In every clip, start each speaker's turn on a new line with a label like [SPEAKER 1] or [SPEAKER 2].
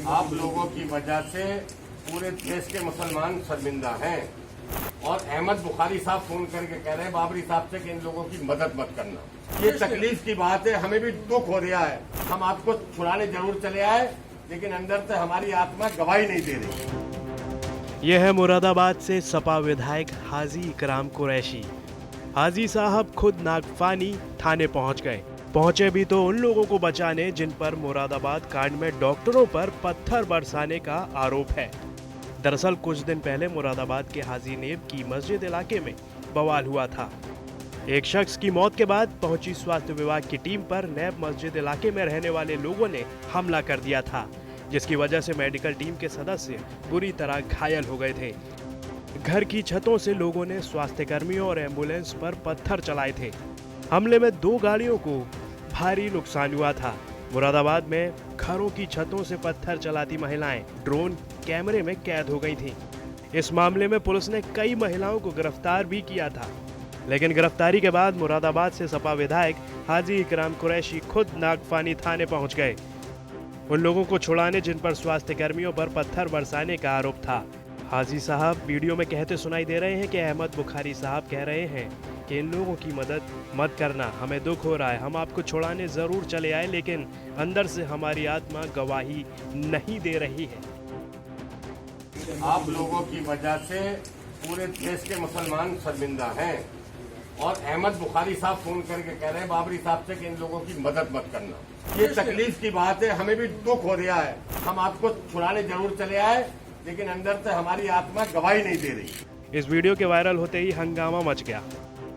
[SPEAKER 1] आप लोगों की वजह से पूरे देश के मुसलमान शर्मिंदा हैं और अहमद बुखारी साहब फोन करके कह रहे हैं बाबरी साहब से कि इन लोगों की मदद मत करना। ये तकलीफ की बात है, हमें भी दुख हो रहा है। हम आपको छुड़ाने जरूर चले आए, लेकिन अंदर से हमारी आत्मा गवाही नहीं दे रही।
[SPEAKER 2] यह है मुरादाबाद से सपा विधायक हाजी इकराम कुरैशी। हाजी साहब खुद नागफानी थाने पहुंच गए। पहुंचे भी तो उन लोगों को बचाने जिन पर मुरादाबाद कांड में डॉक्टरों पर पत्थर बरसाने का आरोप है। दरअसल कुछ दिन पहले मुरादाबाद के हाजी नेब की मस्जिद इलाके में बवाल हुआ था। एक शख्स की मौत के बाद पहुंची स्वास्थ्य विभाग की टीम पर नैब मस्जिद इलाके में रहने वाले लोगों ने हमला कर दिया था, जिसकी वजह से मेडिकल टीम के सदस्य बुरी तरह घायल हो गए थे। घर की छतों से लोगों ने स्वास्थ्य कर्मियों और एम्बुलेंस पर पत्थर चलाए थे। हमले में 2 गाड़ियों को भारी नुकसान हुआ था। मुरादाबाद में घरों की छतों से पत्थर चलाती महिलाएं ड्रोन कैमरे में कैद हो गई थीं। इस मामले में पुलिस ने कई महिलाओं को गिरफ्तार भी किया था, लेकिन गिरफ्तारी के बाद मुरादाबाद से सपा विधायक हाजी इकराम कुरैशी खुद नागफानी थाने पहुंच गए, उन लोगों को छुड़ाने जिन पर स्वास्थ्य कर्मियों पर पत्थर बरसाने का आरोप था। हाजी साहब वीडियो में कहते सुनाई दे रहे हैं कि अहमद बुखारी साहब कह रहे हैं कि इन लोगों की मदद मत करना, हमें दुख हो रहा है, हम आपको छुड़ाने जरूर चले आए, लेकिन अंदर से हमारी आत्मा गवाही नहीं दे रही है।
[SPEAKER 1] आप लोगों की वजह से पूरे देश के मुसलमान शर्मिंदा हैं और अहमद बुखारी साहब फोन करके कह रहे हैं बाबरी साहब से कि इन लोगों की मदद मत करना। ये तकलीफ की बात है, हमें भी दुख हो रहा है। हम आपको छुड़ाने जरूर चले आए, लेकिन अंदर से हमारी आत्मा गवाही नहीं दे रही।
[SPEAKER 2] इस वीडियो के वायरल होते ही हंगामा मच गया।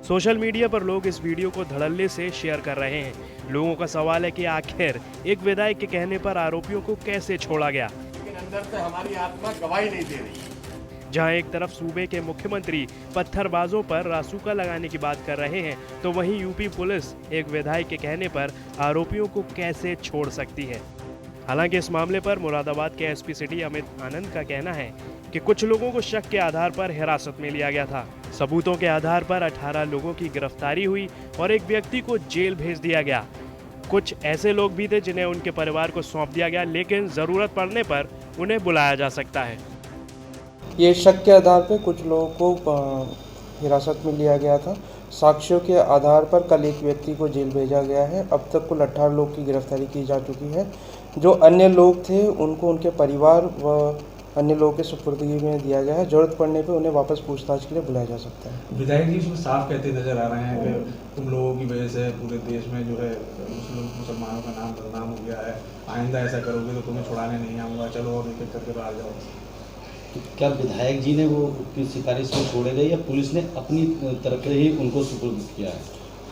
[SPEAKER 2] सोशल मीडिया पर लोग इस वीडियो को धड़ल्ले से शेयर कर रहे हैं। लोगों का सवाल है कि आखिर एक विधायक के कहने पर आरोपियों को कैसे छोड़ा गया,
[SPEAKER 1] लेकिन अंदर से हमारी आत्मा गवाही नहीं दे रही।
[SPEAKER 2] जहां एक तरफ सूबे के मुख्यमंत्री पत्थरबाजों पर रासुका लगाने की बात कर रहे हैं, तो वहीं यूपी पुलिस एक विधायक के कहने पर आरोपियों को कैसे छोड़ सकती है। हालांकि इस मामले पर मुरादाबाद के एसपी सिटी अमित आनंद का कहना है कि कुछ लोगों को शक के आधार पर हिरासत में लिया गया था। सबूतों के आधार पर 18 लोगों की गिरफ्तारी हुई और एक व्यक्ति को जेल भेज दिया गया। कुछ ऐसे लोग भी थे जिन्हें उनके परिवार को सौंप दिया गया, लेकिन जरूरत पड़ने पर उन्हें बुलाया जा सकता है।
[SPEAKER 3] ये शक के आधार पर कुछ लोगों को हिरासत में लिया गया था। साक्ष्यों के आधार पर कल एक व्यक्ति को जेल भेजा गया है। अब तक कुल 18 लोग की गिरफ्तारी की जा चुकी है। जो अन्य लोग थे उनको उनके परिवार व अन्य लोगों के सुपुर्दगी में दिया गया है। जरूरत पड़ने पर उन्हें वापस पूछताछ के लिए बुलाया जा सकता है।
[SPEAKER 4] विधायक जी इसमें साफ कहते नजर आ रहे हैं कि तुम लोगों की वजह से पूरे देश में जो है मुसलमानों का नाम बदनाम हो गया है, आइंदा ऐसा करोगे तो तुम्हें छुड़ाने नहीं आऊँगा, चलो और एक एक करके बाहर जाओ।
[SPEAKER 5] तो क्या विधायक जी ने वो की सिफारिश में छोड़े गए या पुलिस ने अपनी तरफ से ही उनको सुपुर्द किया है?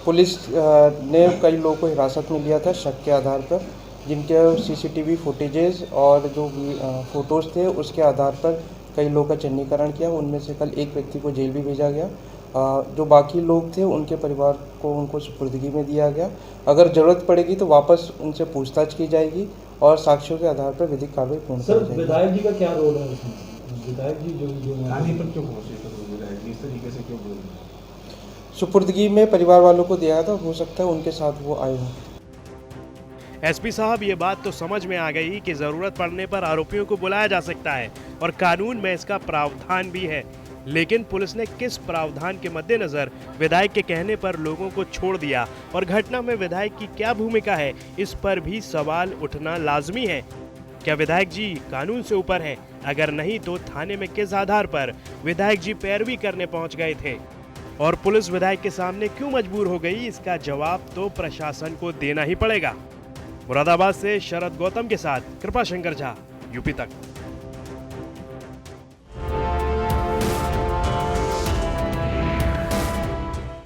[SPEAKER 3] पुलिस ने कई लोगों को हिरासत में लिया था शक के आधार पर, जिनके सीसीटीवी फुटेजेस और जो फोटोज़ थे उसके आधार पर कई लोगों का चिन्हीकरण किया। उनमें से कल एक व्यक्ति को जेल भी भेजा गया। जो बाकी लोग थे उनके परिवार को उनको सुपुर्दगी में दिया गया। अगर ज़रूरत पड़ेगी तो वापस उनसे पूछताछ की जाएगी और साक्ष्यों के आधार पर विधिक कार्रवाई पूर्ण की जाएगी।
[SPEAKER 6] विधायक जी का क्या रोल है इसमें? विधायक जी जो
[SPEAKER 4] पर क्यों पहुंचे विधायक जी इस तरीके से क्यों बोल रहे हैं?
[SPEAKER 3] सुपुर्दगी में परिवार वालों को दिया था, हो सकता है उनके साथ वो आए हों।
[SPEAKER 2] एसपी साहब, ये बात तो समझ में आ गई कि जरूरत पड़ने पर आरोपियों को बुलाया जा सकता है और कानून में इसका प्रावधान भी है, लेकिन पुलिस ने किस प्रावधान के मद्देनजर विधायक के कहने पर लोगों को छोड़ दिया और घटना में विधायक की क्या भूमिका है, इस पर भी सवाल उठना लाजमी है। क्या विधायक जी कानून से ऊपर हैं? अगर नहीं तो थाने में किस आधार पर विधायक जी पैरवी करने पहुंच गए थे और पुलिस विधायक के सामने क्यों मजबूर हो गई, इसका जवाब तो प्रशासन को देना ही पड़ेगा। मुरादाबाद से शरद गौतम के साथ कृपा शंकर झा, यूपी तक।